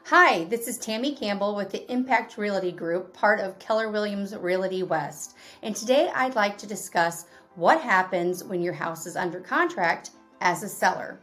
Hi, this is Tammy Campbell with the Impakt Realty Group, part of Keller Williams Realty West. And today I'd like to discuss what happens when your house is under contract as a seller.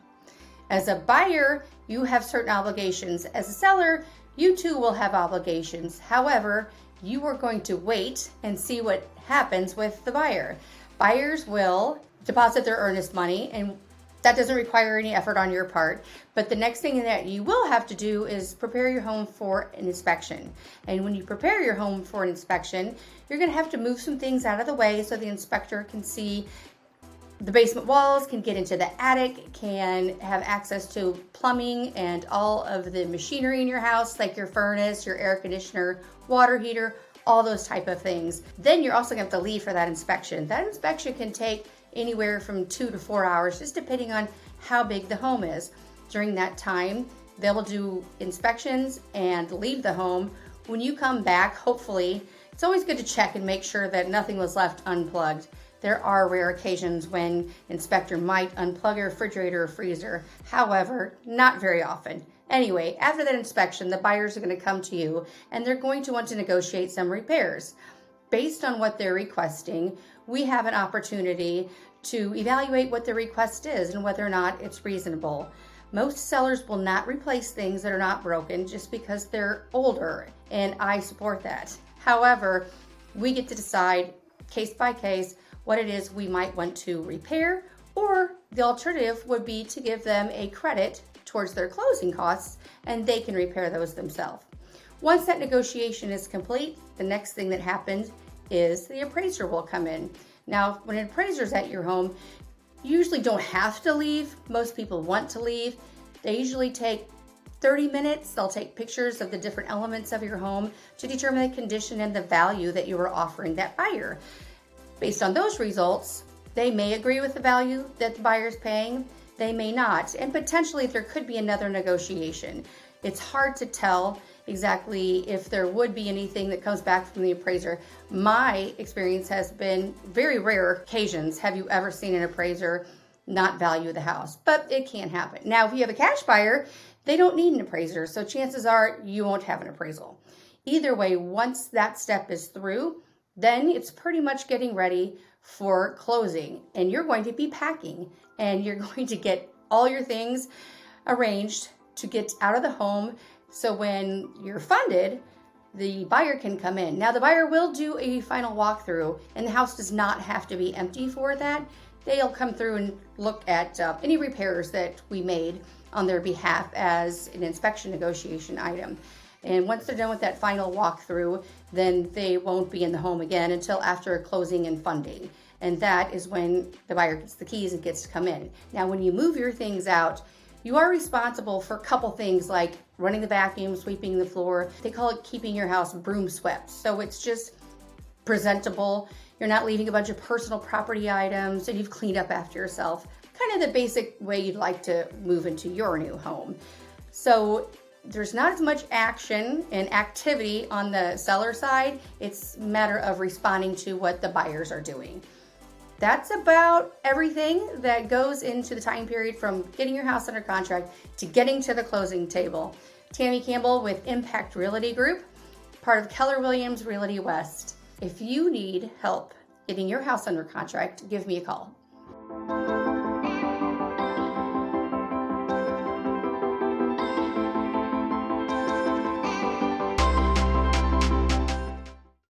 As a buyer, you have certain obligations. As a seller, you too will have obligations. However, you are going to wait and see what happens with the buyer. Buyers will deposit their earnest money, and that doesn't require any effort on your part. But the next thing that you will have to do is prepare your home for an inspection. And when you prepare your home for an inspection, you're going to have to move some things out of the way so the inspector can see the basement walls, can get into the attic, can have access to plumbing and all of the machinery in your house, like your furnace, your air conditioner, water heater, all those type of things. Then you're also going to have to leave for that inspection. That inspection can take anywhere from 2 to 4 hours, just depending on how big the home is. During that time, they'll do inspections and leave the home. When you come back, hopefully, it's always good to check and make sure that nothing was left unplugged. There are rare occasions when inspector might unplug a refrigerator or freezer. However, not very often. Anyway, after that inspection, the buyers are going to come to you and they're going to want to negotiate some repairs. Based on what they're requesting, we have an opportunity to evaluate what the request is and whether or not it's reasonable. Most sellers will not replace things that are not broken just because they're older, and I support that. However, we get to decide case by case what it is we might want to repair, or the alternative would be to give them a credit towards their closing costs and they can repair those themselves. Once that negotiation is complete, the next thing that happens is the appraiser will come in. Now, when an appraiser's at your home, you usually don't have to leave. Most people want to leave. They usually take 30 minutes. They'll take pictures of the different elements of your home to determine the condition and the value that you are offering that buyer. Based on those results, they may agree with the value that the buyer's paying. They may not, and potentially there could be another negotiation. It's hard to tell exactly if there would be anything that comes back from the appraiser. My experience has been very rare occasions. Have you ever seen an appraiser not value the house? But it can happen. Now, if you have a cash buyer, they don't need an appraiser, so chances are you won't have an appraisal. Either way, once that step is through, then it's pretty much getting ready for closing, and you're going to be packing, and you're going to get all your things arranged to get out of the home. So when you're funded, the buyer can come in. Now, the buyer will do a final walkthrough, and the house does not have to be empty for that. They'll come through and look at any repairs that we made on their behalf as an inspection negotiation item. And once they're done with that final walkthrough, then they won't be in the home again until after closing and funding. And that is when the buyer gets the keys and gets to come in. Now, when you move your things out, you are responsible for a couple things like running the vacuum, sweeping the floor. They call it keeping your house broom swept. So it's just presentable. You're not leaving a bunch of personal property items, and you've cleaned up after yourself. Kind of the basic way you'd like to move into your new home. So there's not as much action and activity on the seller side. It's a matter of responding to what the buyers are doing. That's about everything that goes into the time period from getting your house under contract to getting to the closing table. Tammy Campbell with Impakt Realty Group, part of Keller Williams Realty West. If you need help getting your house under contract, give me a call.